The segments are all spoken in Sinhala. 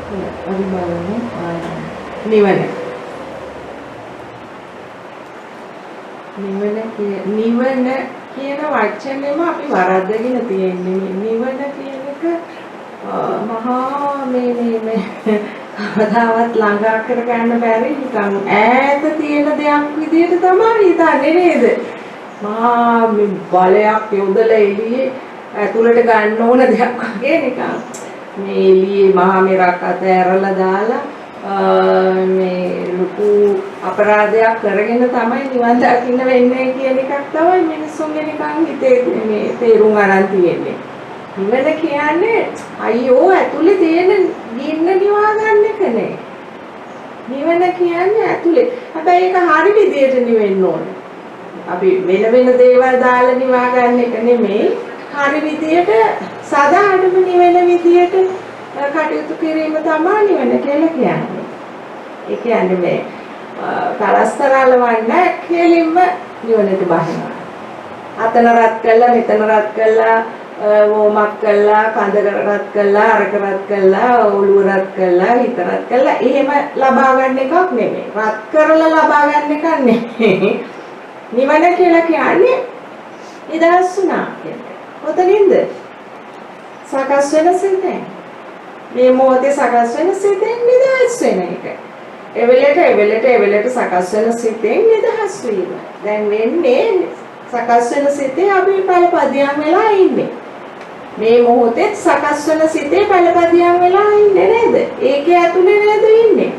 අපි බලමු නිවන. නිවන කියන වචනේම අපි වරද්දගෙන තියෙන්නේ. නිවන කියන එක මහා මේ කවදාවත් ළඟා කර ගන්න බැරි නිකන් ඈත තියෙන දෙයක් විදිහට තමයි හිතන්නේ නේද? මහා බලයක් යොදලා එළියේ ඇතුළට ගන්න ඕන දෙයක් වගේ නිකන් මේ එළියේ මහා මෙරක් අතෑරලා දාලා මේ ලොකු අපරාධයක් කරගෙන තමයි නිවන් දකින්න වෙන්නේ කියන එකක් තමයි මිනිස්සුන්ගේ නිකන් හිතේ මේ තේරුම් අරන් තියෙන්නේ. නිවන කියන්නේ අයියෝ ඇතුලේ තියෙන ගින්න නිවා ගන්න එක නේ. නිවන කියන්නේ ඇතුලේ. හැබැයි ඒක හරි විදියට නිවෙන්න ඕනේ. අපි වෙන දේවල් දාලා නිවා ගන්න එක නෙමෙයි. හරි විදියට සදාටම නිවෙන විදියට කටයුතු කිරීම තමයි නිවන කියලා කියන්නේ. ඒ කියන්නේ මේ තරස්තරලවන්න කෙලින්ම නිවනට බහිනවා. අතන රත් කළා මෙතන රත් කළා වෝමක් කළා කඳ රත් කළා අරක රත් කළා ඔළුව රත් කළා හිත රත් කළා එහෙම ලබා ගන්න එකක් නෙමෙයි. රත් කරලා ලබා ගන්න එකක් නෙමෙයි. නිවන කියලා කියන්නේ නිදහස් වුණා කියන්නේ. කොතනින්ද? සකස් වෙන සිතෙන්. මේ මොහොතේ සකස් වෙන සිතෙන් නිදහස් වෙන එක. එවෙලට සකස් වෙන සිතෙන් නිදහස් වීම. දැන් වෙන්නේ සකස් වෙන සිතේ අපි පළපදියම් වෙලා ඉන්නේ. මේ මොහොතේ සකස් වෙන සිතේ පළපදියම් වෙලා ඉන්නේ නේද? ඒකේ ඇතුලේ නේද ඉන්නේ.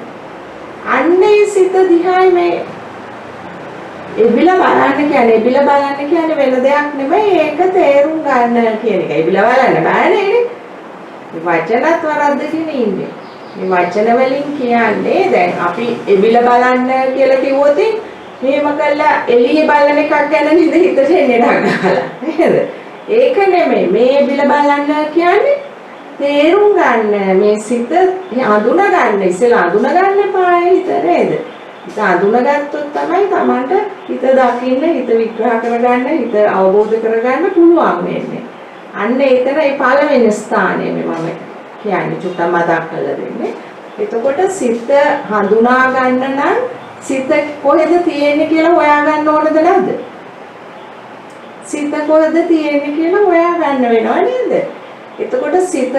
අන්නේ සිත දිහා මේ එබිලා බලන්න කියන්නේ වෙන දෙයක් නෙමෙයි ඒක තේරුම් ගන්න කියන එක. එබිලා බලන්න බෑනේ නේ. මේ වචනත් වරද්දගෙන ඉන්නේ. මේ වචන වලින් කියන්නේ දැන් අපි එබිලා බලන්න කියලා කිව්වොත් මේව කළා එළියේ බලන එකක් ගැන නේද හිතට එන්නේ නගලා. නේද? ඒක නෙමෙයි මේ එබිලා බලන්න කියන්නේ තේරුම් ගන්න මේ සිත හඳුනා ගන්න ඉස්සෙල්ලා හඳුනා ගන්න පාය හිත නේද? හිත හඳුනාගත්තොත් තමයි Tamanට හිත දකින්න, හිත විග්‍රහ කරගන්න, හිත අවබෝධ කරගන්න පුළුවන් වෙන්නේ. අන්න ඒතර ඒ පළවෙනි ස්ථානයේ මම කියන්නේ චුට්ටක් මතක් කරලා දෙන්නේ. එතකොට සිත හඳුනා ගන්න නම් සිත කොහෙද තියෙන්නේ කියලා හොයාගන්න ඕනද නැද්ද? සිත කොහෙද තියෙන්නේ කියලා හොයාගන්න වෙනව නේද? එතකොට සිත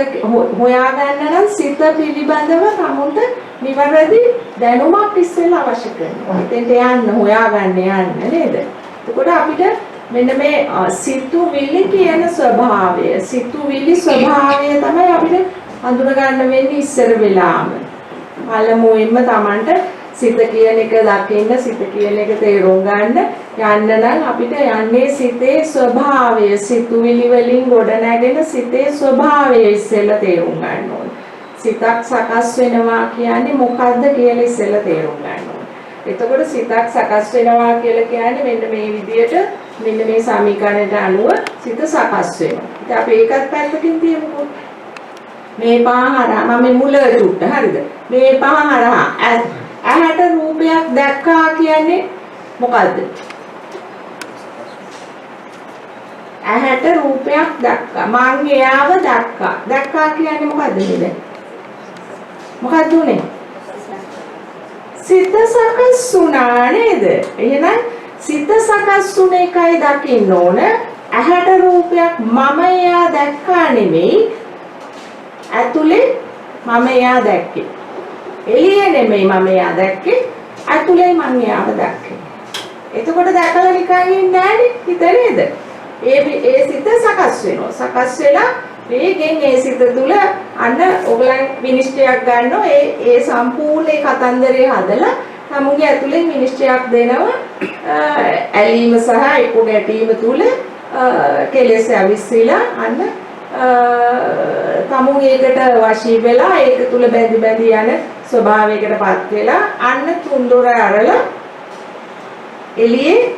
හොයාගන්න නම් සිත පිළිබඳව තමුන්ට නිවැරදි දැනුමක් ඉස්සෙල්ලා අවශ්‍ය කරනවා. එතෙන්ට යන්න හොයාගන්න නේද? එතකොට අපිට මෙන්න මේ සිතුවිලි කියන ස්වභාවය තමයි අපිට හඳුනා ගන්න වෙන්නේ ඉස්සර වෙලාම. පළමුවෙන්ම Tamanට සිත කියන එක දකින්න, සිත කියන එක තේරුම් ගන්න යන්න නම් අපිට යන්නේ සිතේ ස්වභාවය, සිතුවිලි වලින් ගොඩනැගෙන සිතේ ස්වභාවය ඉස්සෙල්ලා තේරුම් ගන්න ඕනේ. සිතක් සකස් වෙනවා කියන්නේ මොකද්ද කියලා ඉස්සෙල්ලා තේරුම් ගන්න ඕනේ. එතකොට සිතක් සකස් වෙනවා කියලා කියන්නේ මෙන්න මේ විදියට මෙන්න මේ සමීකරණයට අනුව සිත සකස් වෙනවා. ඉතින් අපි ඒකත් පැත්තකින් තියමුකෝ. මේ පහහරා මම මුල දුට්ට හරිද? මේ පහහරා ඇහැට රූපයක් දැක්කා කියන්නේ මොකද්ද? ඇහැට රූපයක් දැක්කා. මං එයාව දැක්කා. දැක්කා කියන්නේ මොකද්ද නේද? මොකද්ද උනේ? සිත සකස් වුණා නේද? එහෙනම් සිත සකස් වුණ එකයි දකින්න ඕන. ඇහැට රූපයක් මම එයා දැක්කා නෙමෙයි. ඇතුලේ මම එයා දැක්කේ. එළියේ නෙමෙයි මම එයා දැක්කේ. ඇතුලේ මම එයාව දැක්කේ. එතකොට දැකලා නිකන් ඉන්නේ නෑනේ හිත නේද? ඒ සිත සකස් වෙනවා. සකස් වෙලා වේගෙන් ඒ සිත තුල අන්න ඔයගලන් විනිශ්චයක් ගන්නවා. ඒ සම්පූර්ණ කතන්දරය හදලා තමුන්ගේ ඇතුලෙන් විනිශ්චයක් දෙනවා. ඇලීම සහ එක්ක ගැටීම තුල කෙලෙස් ඇවිස්සලා අන්න තමුන් ඒකට වශී වෙලා ඒක තුල බැඳි යන ස්වභාවයකටපත් වෙලා අන්න තුන්දොර අරලා එළියේ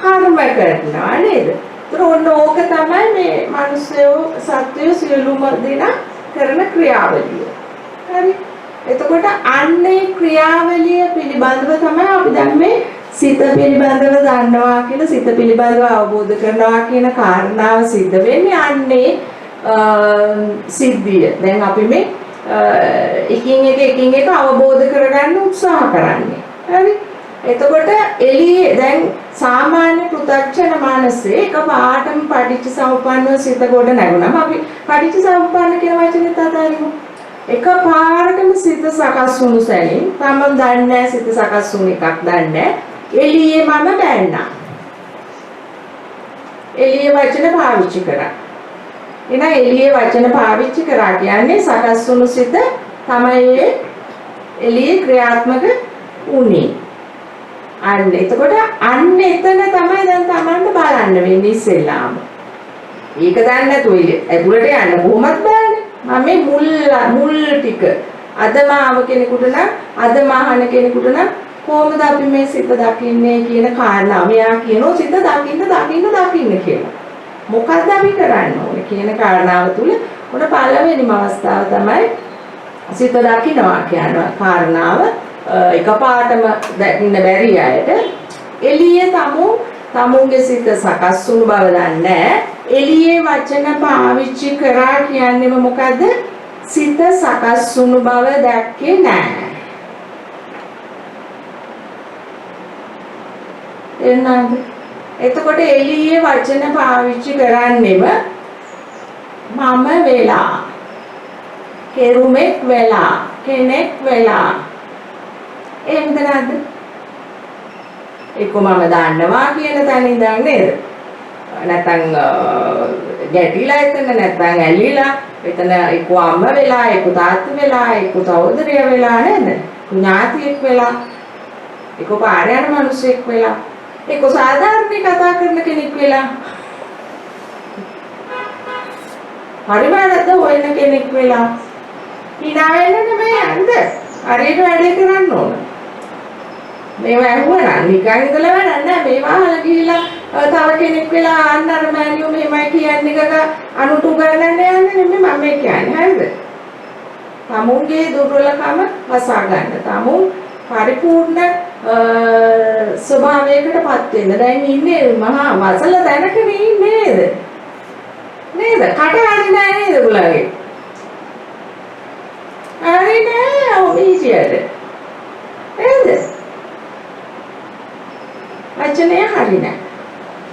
කර්ම කරනවා නේද? ඒතර ඕක තමයි මේ මිනිස්සු සත්වය සියලුම දෙනා කරන ක්‍රියාවලිය. හරි. එතකොට අන්නේ ක්‍රියාවලිය පිළිබඳව තමයි අපි දැන් මේ සිත පිළිබඳව දන්නවා කියන සිත පිළිබඳව අවබෝධ කරනවා කියන කාරණාව සිද්ධ වෙන්නේ අන්නේ සිද්ධිය. දැන් අපි මේ එකින් එක අවබෝධ කරගන්න උත්සාහ කරන්නේ. හරි. එතකොට එළියේ දැන් සාමාන්‍ය පෘථග්ජන මානසයේ එකපාරටම පටිච්චසමුප්පන්නව සිත ගොඩ නැගුණාම අපි පටිච්චසමුප්පන්න කියන වචනේ තදාරිමු. එකපාරටම සිත සකස් වුණු සැනින් තමන් දන්නේ නැහැ සිත සකස් වුණ එකක් දන්නේ නැහැ. එළියේ මම බැන්නා. එළියේ වචන පාවිච්චි කරා. එන එළියේ වචන පාවිච්චි කරා කියන්නේ සකස් වුණු සිත තමයි එළියේ ක්‍රියාත්මක වුනේ. අන්න එතකොට අන්න එතන තමයි දැන් Tamanට බලන්න වෙන්නේ ඉස්සෙල්ලාම. ඒක දන්නේ නැතුව ඇතුළට යන්න කොහොමද බෑනේ. මම මේ මුල් ටික අදමාව කෙනෙකුට නම් අදමාහන කෙනෙකුට නම් කොහොමද අපි මේ සිත දකින්නේ කියන කාරණා. මෙයා කියනවා සිත දකින්න කියලා. මොකද්ද අපි කරන්න ඕනේ කියන කාරණාව තුල උන පළවෙනිම අවස්ථාව තමයි සිත දකින්නවා කියන කාරණාව. එකපාරටම දකින්න බැරි අයට එළියේ තමුන්ගේ සිත සකස් වුණු බව දන්නේ. එළියේ වචන පාවිච්චි කරා කියන්නේම මොකද්ද? සිත සකස් වුණු බව දැක්කේ නැහැ. එන්නද? එතකොට එළියේ වචන පාවිච්චි කරන්නේම මම වෙලා, කෙරුමෙක් වෙලා, කෙනෙක් වෙලා. එහෙමද නැද්ද? එක්ක මම දන්නවා කියන තැන ඉඳන් නේද? නැත්නම් ගැටිලා එතන නැත්නම් ඇලිලා එතන එක්ක අම්ම වෙලා, එක්ක තාත්තා වෙලා, එක්ක සහෝදරිය වෙලා නේද? ඥාතියෙක් වෙලා, එක්ක පාරේ යන මිනිහෙක් වෙලා, එක්ක සාධාරණ කතා කරන කෙනෙක් වෙලා. පරිමාණත හොයන කෙනෙක් වෙලා. hina වෙන්න නෙමෙයි අන්ද. හරියට වැඩේ කරන්න ඕන. මේවා ඇහුවා නිකන් ඉඳලා වැඩක් නෑ. මේවා අහලා ගිහිල්ලා තව කෙනෙක් වෙලා අන්න අර මෑනියෝ මෙහෙමයි කියන්නේ එකක අනුතු ගන්නන්න යන්නේ නෙමෙයි මම මේ කියන්නේ. හරිද? තමුන්ගේ දුර්වලකම වසා ගන්න. තමුන් පරිපූර්ණ ස්වභාවයකටපත් වෙන්න. දැන් ඉන්නේ මහා වසල දැනක නේද? නේද? කට හරි නෑ නේද උගලගේ? හරි නෑ ඔබීචියට. නේද? වචනේ හරි නෑ.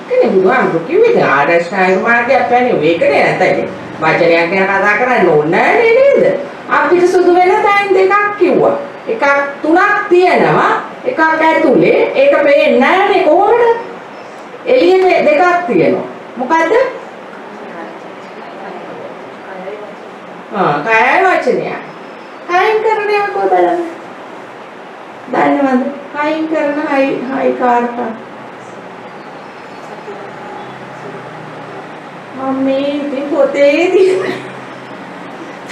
කෙනෙක් බුදුහාමුදුරු කිව්වේ ආරෂ්ඨාය මාර්ගය අපන්නේ වේකනේ නැතයි. වචනයක් ගැන කතා කරන්න ඕනේ නෑ නේද? අපිට සුදු වෙන තැන් දෙකක් කිව්වා. එකක් තුනක් තියෙනවා. එකක් ඇතුලේ ඒක පේන්නේ නෑනේ කොහොමද? එළියේ දෙකක් තියෙනවා. මොකද්ද? කයයි වචනයයි. කයින් කරන එක බලන්න. දන්නවද? කයින් කරන හයි කාර්ක. මම්මේ ඉතින් පොතේ තියෙන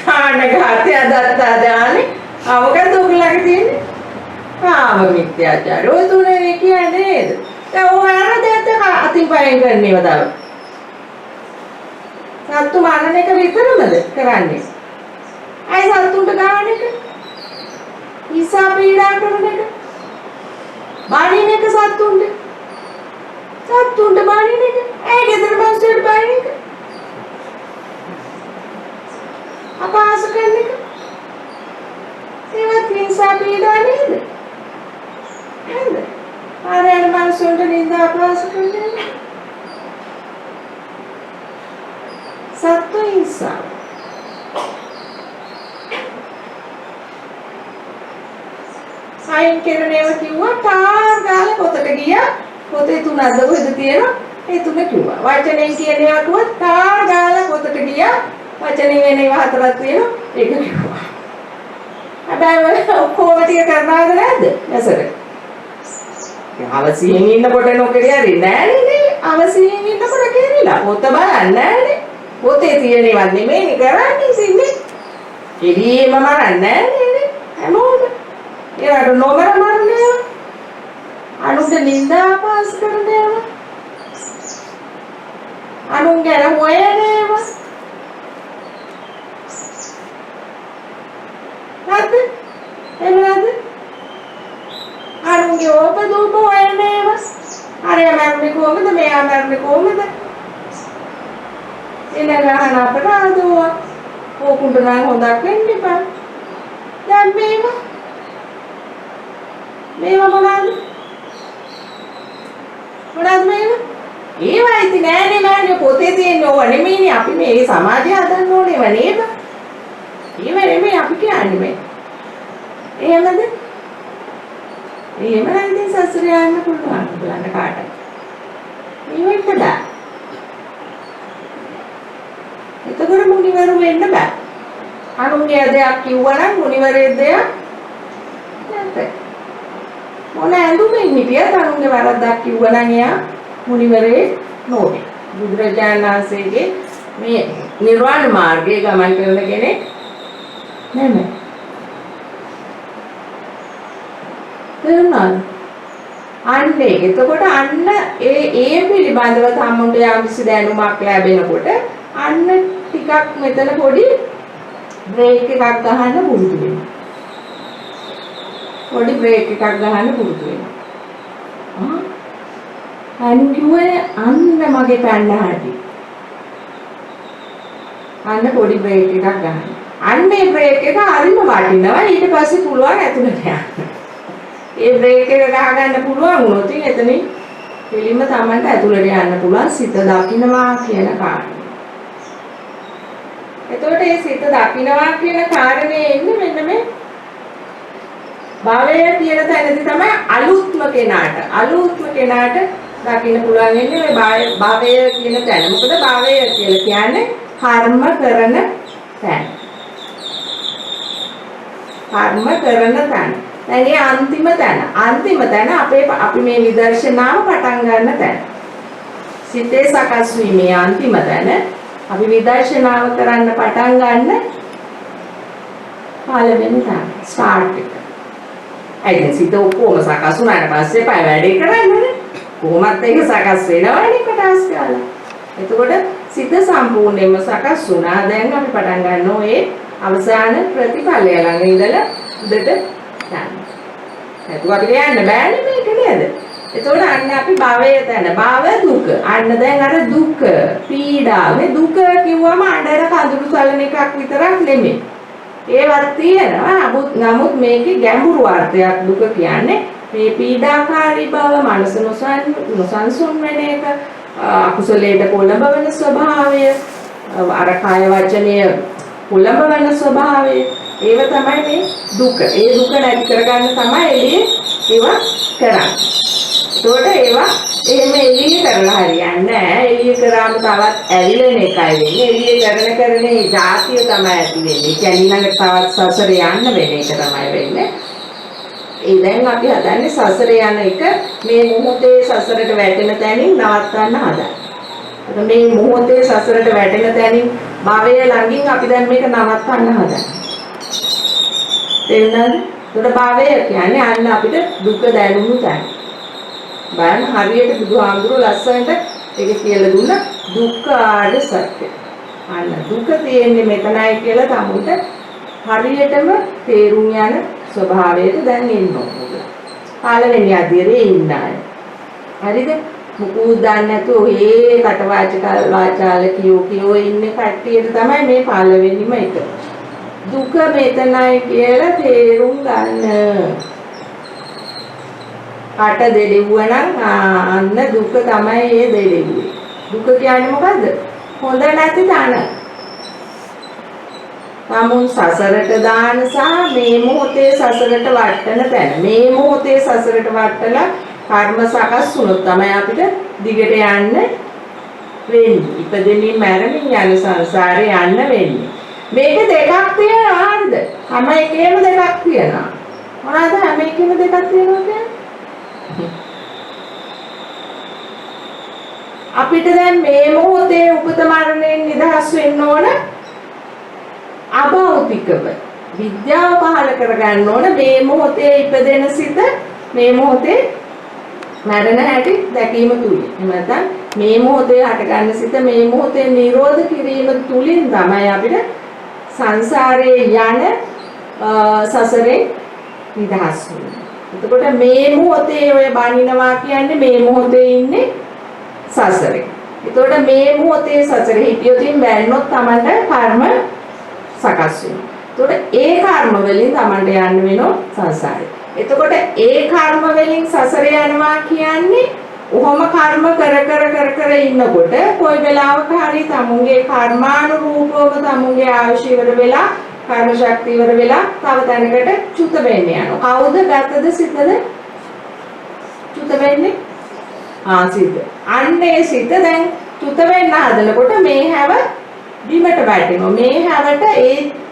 ආනගතය දත්තාදානේ අවකද ඔයගලගේ තියෙන්නේ? කාම මිත්‍යාචාරය. ඔය තුනේ කියන්නේ නේද? දැන් ඔය අරදැත්ත අතින් පයෙන් කරන්නේව තව. සත්තු මරණ එක විතරමද කරන්නේ? අය සත්තුන්ට ගාන එක? ඉසා පීඩා කරන එක? බාණින එක සත්තුන්ට? සත්තුන්ට බාණින එක? ඇයි ගෙදර මිනිස්සුන්ට බාණින එක? අපහාස කරන එක? ඒවත් ඉසා පීඩා නේද? නේද? ආරයන් මිනිස්සුන්ට නින්දා අපහාස කරන එක? සත්තු හිංසා. සයින් කරනේව කිව්වා තාර ගාලා පොතට ගියා. පොතේ තුනක්ද කොහෙද තියෙනවා? ඒ තුන කිව්වා. වචනෙන් කියන ඒවා කිව්වා තාර ගාලා පොතට ගියා. වචනෙන් වෙන ඒවා හතරක් තියෙනවා. ඒක කිව්වා. හැබැයි ඔක්කොම ටික කරනවද නැද්ද? නැසර. අවසියෙන් ඉන්නකොට නොකරිය හරි නෑනේ නේ. අවසියෙන් ඉන්නකොට කෙරිලා. පොත බලන්නේ නෑනේ. පොතේ තියෙනවත් නෙමෙයි කරන්නේ ඉන්නේ. එළියේම මරන්නේ නෑනේ හැමෝම. ඒකට නොමර මරන්නේ. අනුන්ට නින්දා පාස් කරන්නේ. අනුන් ගැන හොයන්නේ. නැද්ද? එහෙමද? අනුන්ගේ ඕපදූප හොයන්නේ. අරයා මරන්නේ කොහමද? මෙයා මරන්නේ කොහමද? එන ගහන අපරාධෝ ඕකුන්ට නම් හොඳක් වෙන්න එපා. දැන් මේවා මොනවාද? මේවා? ඒවා ඉතින් නෑනේ මෑණියෝ පොතේ තියෙන ඕවා නෙමෙයිනේ අපි මේ සමාජය හදන්න ඕනේව නේද? ඒව නෙමෙයි අපි කියන්නේ මේ. එහෙමද? එහෙම නම් ඉතින් සසර යන්න පුළුවන් බලන්න කාටද? මේවෙත් බෑ. එතකොට මුනිවරු වෙන්න බෑ. අනුන්ගේ දෙයක් කිව්වනම් මුනිවරේ දෙයක් නැත්නම් මොන ඇඳුමින් හිටියත් අනුන්ගේ වරද්දක් කිව්වනම් එයා මුනිවරේ නොවේ. බුදුරජාණන් වහන්සේගේ මේ නිර්වාණ මාර්ගයේ ගමන් කරන කෙනෙක් නෙමෙයි. තේරුණාද? අන්නේ එතකොට අන්න ඒ පිළිබඳව තමන්ට යම්කිසි දැනුමක් ලැබෙනකොට අන්න ටිකක් මෙතන පොඩි බ්‍රේක් එකක් ගහන්න පුරුදු වෙනවා. පොඩි බ්‍රේක් එකක් ගහන්න පුරුදු වෙනවා. අන්කුවේ අන්න මගේ පැන්න හැටි. අන්න පොඩි බ්‍රේක් එකක් ගන්න. අන්නේ බ්‍රේක් එක හරිම වටිනවා. ඊට පස්සේ පුළුවන් ඇතුළට යන්න. ඒ බ්‍රේක් එක ගහගන්න පුළුවන් වුණොත් එතනින් පිළිම තමන්ට ඇතුළට යන්න පුළුවන් සිත දකින්නවා කියන කාරණේ. එතකොට මේ සිත දකින්නවා කියන කාරණේ එන්නේ මෙන්න මේ භවය කියන තැනදී තමයි අලුත්ම කෙනාට දකින්න පුළුවන් වෙන්නේ මේ භවය කියන තැන. මොකද භවය කියලා කියන්නේ කර්ම කරන තැන. කර්ම කරන තැන. දැන් ඒ අන්තිම තැන අපි මේ විදර්ශනාව පටන් ගන්න තැන. සිතේ සකස් වීමේ අන්තිම තැන අපි විදර්ශනාව කරන්න පටන් ගන්න පළවෙනි තැන ස්ටාර්ට් එක. අයියෙන් සිත ඔක්කොම සකස් වුණාට පස්සේ පය වැඩේ කරන්නේ කොහොමත් ඒක සකස් වෙනවනේ කොටස් ගාලා. එතකොට සිත සම්පූර්ණයෙන්ම සකස් වුණා. දැන් අපි පටන් ගන්නවා ඒ අවසාන ප්‍රතිඵලය ළඟ ඉඳලා උඩට යන්න. එතකොට අපිට යන්න බෑනේ මේක නේද? එතකොට අන්න අපි භවය තැන භව දුක. අන්න දැන් අර දුක, පීඩාව. දුක කිව්වම අnder කඳුළු සලන එකක් විතරක් නෙමෙයි. ඒවත් තියෙනවා. නමුත් මේකේ ගැඹුරු අර්ථයක් දුක කියන්නේ මේ පීඩාකාරී බව, මනස නොසන්සුන් වෙන එක, අකුසලයට පොළඹවන ස්වභාවය, අර කාය වචනය පොළඹවන ස්වභාවය, ඒව තමයි මේ දුක. ඒ දුක නැති කරගන්න තමයි ඒවා කරන්නේ. ඒකට ඒවා එහෙම එළිය කරලා හරියන්නේ නැහැ. එළිය කරාම තවත් ඇවිලෙන එකයි වෙන්නේ. එළිය කරන જાතිය තමයි ඇති වෙන්නේ. කියන්නේ ළඟ තවත් සසර යන්න වෙන එක තමයි වෙන්නේ. ඒ දැන් අපි හදන්නේ සසර යන එක මේ මොහොතේ සසරට වැටෙන තැනින් නවත්තන්න හදන්නේ. මේ මොහොතේ සසරට වැටෙන තැනින් භවය ළඟින් අපි දැන් මේක නවත්තන්න හදන්නේ. තේරුණාද? ඒකට භවය කියන්නේ අන්න අපිට දුක දැනුණු තැන. බලන්න හරියට බුදුහාමුදුරුවෝ ලස්සනට ඒක කියලා දුන්න දුක්ඛාර සත්‍ය. අන්න දුක තියෙන්නේ මෙතනයි කියලා තමුන්ට හරියටම තේරුම් යන ස්වභාවයට දැන් එන්න ඕනේ. පළවෙනි අධ්‍යයනයේ ඉන්න අය. හරිද? මුකුත් දන්නේ නැතුව ඒ කටවාචාල කියෝ ඉන්නේ කට්ටියට තමයි මේ පළවෙනිම එක. දුක මෙතනයි කියලා තේරුම් ගන්න. අට දෙලෙව්වනම් අන්න දුක තමයි ඒ දෙලෙව්වේ. දුක කියන්නේ මොකද්ද? හොඳ නැති තන. තමුන් සසරට දාන සහ මේ මොහොතේ සසරට වටන තැන. මේ මොහොතේ සසරට වටලා කර්ම සකස් වුණොත් තමයි අපිට දිගට යන්න වෙන්නේ. ඉපදෙමින් මැරෙමින් යන සංසාරේ යන්න වෙන්නේ. මේක දෙකක් තියෙනවා නේද? හැම එකේම දෙකක් තියෙනවා. මොනවාද හැම එකේම දෙකක් තියෙනවා කියන්නේ? අපිට දැන් මේ මොහොතේ උපත මරණයෙන් නිදහස් වෙන්න ඕන අභෞතිකව විද්‍යාව පහළ කරගන්න ඕන මේ මොහොතේ ඉපදෙන සිත මේ මොහොතේ මරණ හැටි දැකීම තුලින්. එහෙම නැත්නම් මේ මොහොතේ හටගන්න සිත මේ මොහොතේ නිරෝධ කිරීම තුලින් තමයි අපිට සංසාරේ යන සසරේ නිදහස් වෙන්නේ. එතකොට මේ මොහොතේ ඔය බණිනවා කියන්නේ මේ මොහොතේ ඉන්නේ සසරේ. එතකොට මේ මොහොතේ සසරේ හිටියොතින් බැන්නොත් Tamanට කර්ම සකස් වෙනවා. එතකොට ඒ කර්ම වලින් Tamanට යන්න වෙනවා සංසාරේ. එතකොට ඒ කර්ම වලින් සසරේ යනවා කියන්නේ ඔහොම කර්ම කර ඉන්නකොට කොයි වෙලාවක හරි තමුන්ගේ කර්මානුරූපව තමුන්ගේ ආයුෂ ඉවර වෙලා කර්ම ශක්තිය ඉවර වෙලා තව තැනකට චුත වෙන්න යනවා. කවුද ගතද සිතද? චුත වෙන්නේ? සිත. අන්නේ සිත දැන් චුත වෙන්න හදනකොට මේ හැව බිමට වැටෙනවා. මේ හැවට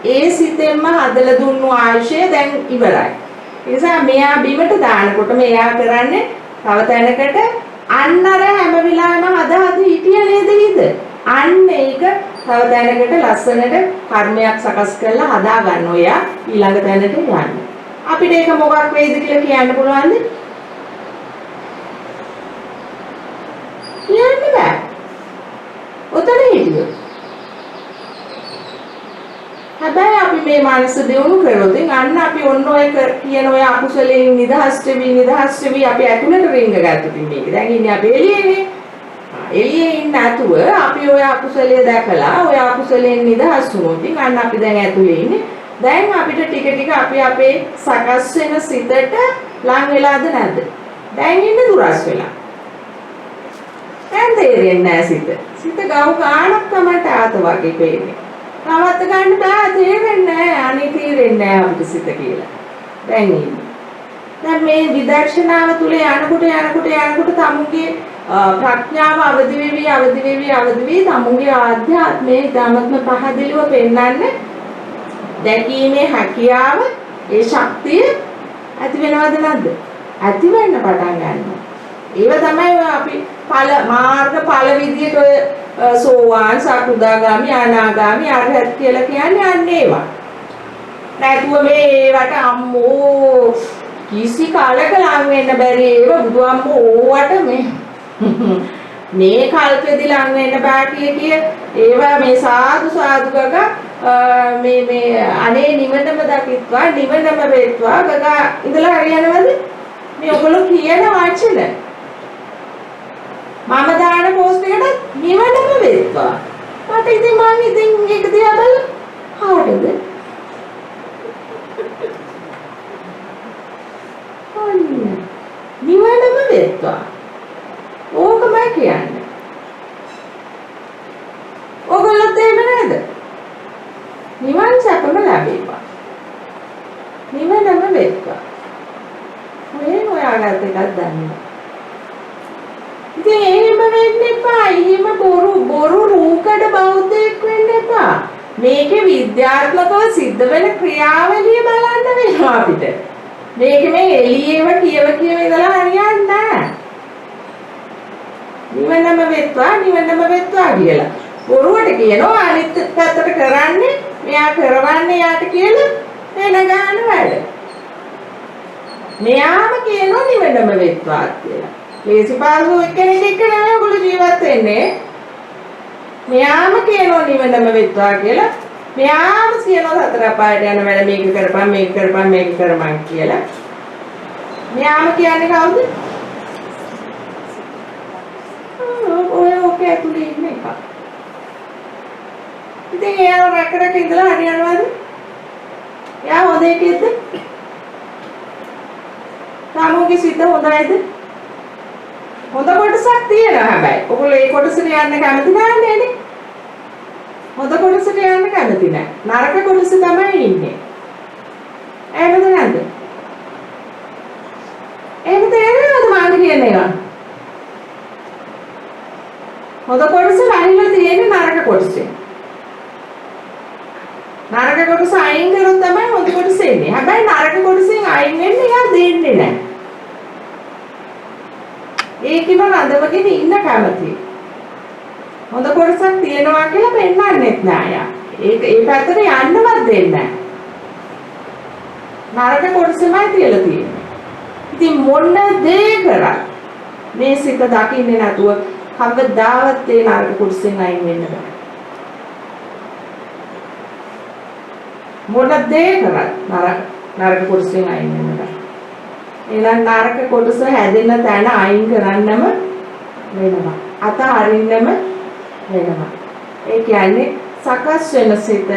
ඒ සිතෙන්ම හදලා දුන්නු ආයුෂය දැන් ඉවරයි. ඒ නිසා මෙයා බිමට දානකොට මෙයා කරන්නේ තව තැනකට අන්න අර හැම වෙලාවෙම හද හිටිය නේද හිත? අන්න ඒක තව තැනකට ලස්සනට කර්මයක් සකස් කරලා හදා ගන්න ඔය ඊළඟ තැනට යන්න. අපිට ඒක මොකක් වෙයිද කියලා කියන්න පුළුවන්ද? කියන්න බෑ. ඔතන හිටියොත්. හැබැයි අපි මේ මනස දියුණු කරොත් අන්න අපි ඔන්න ඔය කියන ඔය අකුසලයෙන් නිදහස් වෙවි අපි ඇතුළට රිංග ගත්තොත් මේක. දැන් ඉන්නේ අපි එළියේනේ. එළියේ ඉන්න නැතුව අපි ඔය අකුසලයේ දැකලා ඔය අකුසලයෙන් නිදහස් වුණොත් අන්න අපි දැන් ඇතුළේ ඉන්නේ. දැන් අපිට ටික අපි අපේ සකස් වෙන සිතට ලං වෙලාද නැද්ද? දැන් ඉන්නේ දුරස් වෙලා. දැන් තේරෙන්නේ නැහැ සිත. සිත ගව ගානක් තමයි තාත වගේ පේන්නේ. නවත්ත ගන්න බෑ තේරෙන්නේ නැහැ. අනේ තේරෙන්නේ නැහැ අපිට සිත කියලා. දැන් ඉන්නේ. දැන් මේ විදර්ශනාව තුල යනකොට තමුගේ ප්‍රඥාව අවදි වෙවි තමුගේ ආධ්‍යාත්මයේ ධර්මත්ම පහදලිව පෙන්වන්නේ දැකීමේ හැකියාව ඒ ශක්තිය ඇති වෙනවද නැද්ද? ඇති වෙන්න පටන් ගන්නවා. ඒව තමයි අපි මාර්ගඵල විදියට ඔය සෝවාන් සකෘදාගාමි අනාගාමි අරහත් කියලා කියන්නේ අන්න ඒවා. නැතුව මේ ඒවට අම්මෝ කිසි කාලයක ලං වෙන්න බැරි ඒව බුදුහාමුදුරුවෝ ඕවට මේ කල්පෙදි ලං වෙන්න බෑ කිය ඒවා මේ සාදු ගග මේ අනේ නිවනම දකිත්වා නිවනම වේත්වා ගග ඉඳලා හරියනවද මේ ඔයගොල්ලෝ කියන වචන මම දාන පෝස්ට් එකට නිවනම වේත්වා මට ඉතින් මං ඒක දිහා බලලා හවුදද නිවනම වේත්වා ඕකමයි කියන්නේ. ඔයගොල්ලොත් එහෙම නේද? නිවන් සැපම ලැබේවා. නිවනම වේත්වා. ඔය හොයාගත්ත එකක් දන්නේ. ඉතින් එහෙම වෙන්න එපා. එහෙම බොරු රූකඩ බෞද්ධයෙක් වෙන්න එපා. මේකේ විද්‍යාත්මකව සිද්ධ වෙන ක්‍රියාවලිය බලන්න වෙනවා අපිට. මේක මේ එළියේව කියව ඉඳලා හරියන්නේ නැහැ. නිවනම වෙත්වා කියලා. බොරුවට කියනවා අනිත් පැත්තට කරන්නේ මෙයා කරවන්නේ යාට කියලා වෙන ගන්න වැඩ. මෙයාම කියනවා නිවනම වෙත්වා කියලා. ලේසිපාසු එක්කෙනෙක් එක්ක නෙවෙයි ඔයගොල්ලෝ ජීවත් වෙන්නේ. මෙයාම කියනවා නිවනම වෙත්වා කියලා. මෙයාම කියනවා සතර පායට යන වැඩ මේක කරපන් කියලා. මෙයාම කියන්නේ කවුද? ඔය ඇතුලේ ඉන්න එක. ඉතින් එයා රැකරක ඉඳලා හරියනවද? එයා හොඳ එකේද? සාමෝගේ සිත හොඳයිද? හොඳ කොටසක් තියෙනවා හැබැයි. ඔයගොල්ලෝ ඒ කොටසට යන්න කැමති නැන්නේ. හොඳ කොටසට යන්න කැමති නැහැ. නරක කොටස තමයි ඉන්නේ. එහෙමද නැද්ද? එහෙම තේරෙනවද මාත් කියන්නේ ඒවා? හොඳ කොටස රැහිලා තියෙන්නේ නරක කොටසේ. නරක කොටස අයින් කරොත් තමයි හොඳ කොටස එන්නේ. හැබැයි නරක කොටසෙන් අයින් වෙන්න එයා දෙන්නේ නැහැ. ඒකම රඳවගෙන ඉන්න කැමති. හොඳ කොටසක් තියෙනවා කියලා පෙන්නන්නෙත් නෑ යා. ඒ පැත්තට යන්නවත් දෙන්නේ නෑ. නරක කොටසමයි තියලා තියෙන්නේ. ඉතින් මොන දේ කරත් මේ සිත දකින්නේ නැතුව කවදාවත් ඒ නරක කොටසෙන් අයින් වෙන්න බෑ. මොන දේ කරත් නරක කොටසෙන් අයින් වෙන්න බෑ. එහෙනම් නරක කොටස හැදෙන තැන අයින් කරන්නම වෙනවා. අත අරින්නම වෙනවා. ඒ කියන්නේ සකස් වෙන සිත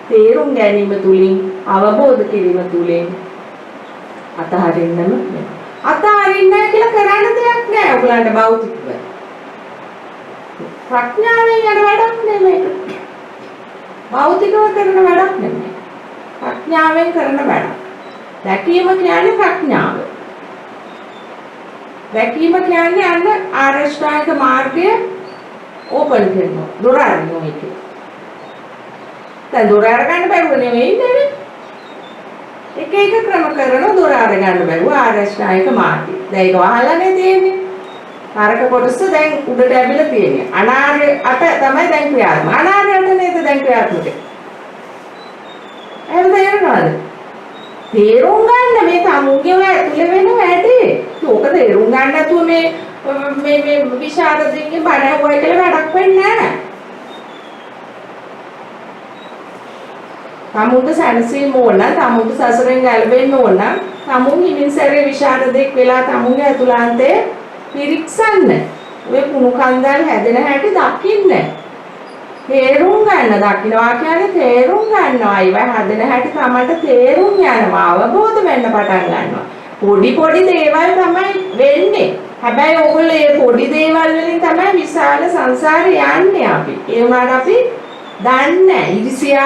තේරුම් ගැනීම තුලින් අවබෝධ කිරීම තුලින් අතහරින්නම වෙනවා. අතහරින්න කියලා කරන්න දෙයක් නෑ ඔයගලන්ට භෞතිකව. ප්‍රඥාවෙන් යන වැඩක් නෙමෙයි. භෞතිකව කරන වැඩක් නෙමෙයි. ප්‍රඥාවෙන් කරන වැඩක්. දැකීම කියන්නේ ප්‍රඥාව. දැකීම කියන්නේ අන්න ආරෂ්ඨායක මාර්ගය ඕපන් කරනවා. දොර අරිනවා ඒක. දැන් දොර අරගන්න බැරුව නෙමෙයි ඉන්නේ. එක එක ක්‍රම කරන දොර අරගන්න බැරුව ආරෂ්ඨායක මාර්ගය. දැන් ඒක වහලානේ තියෙන්නේ. නරක කොටස දැන් උඩට ඇවිල්ලා තියෙන්නේ. අනාර්ය අට තමයි දැන් ක්‍රියාත්මක. අනාර්ය අට නේද දැන් ක්‍රියාත්මක. එහෙනම් තේරෙනවද? තේරුම් ගන්න මේ තමුන්ගේ ඔය ඇතුලේ වෙන වැඩේ. ඕක තේරුම් ගන්න නැතුව මේ විශාරදින්ගේ බණ හොයයි කියලා වැඩක් වෙන්නේ නැහැ. තමුන්ට සැනසීම ඕන, තමුන්ට සසරෙන් ගැලවෙන්න ඕන, තමුන් හිමින්සරේ විශාරදෙක් වෙලා තමුන්ගේ ඇතුළාන්තේ පිරික්සන්න. ඔය කුණු කන්දල් හැදෙන හැටි දකින්න. තේරුම් ගන්න දකින්නවා කියන්නේ තේරුම් ගන්නවා. ඒව හැදෙන හැටි තමයි තේරුම් යනවා. අවබෝධ වෙන්න පටන් ගන්නවා. පොඩි දේවල් තමයි වෙන්නේ. හැබැයි ඕගොල්ලෝ මේ පොඩි දේවල් වලින් තමයි විශාල සංසාරේ යන්නේ අපි. ඒ වුණාට අපි දන්නේ නැහැ. ඉරිසියා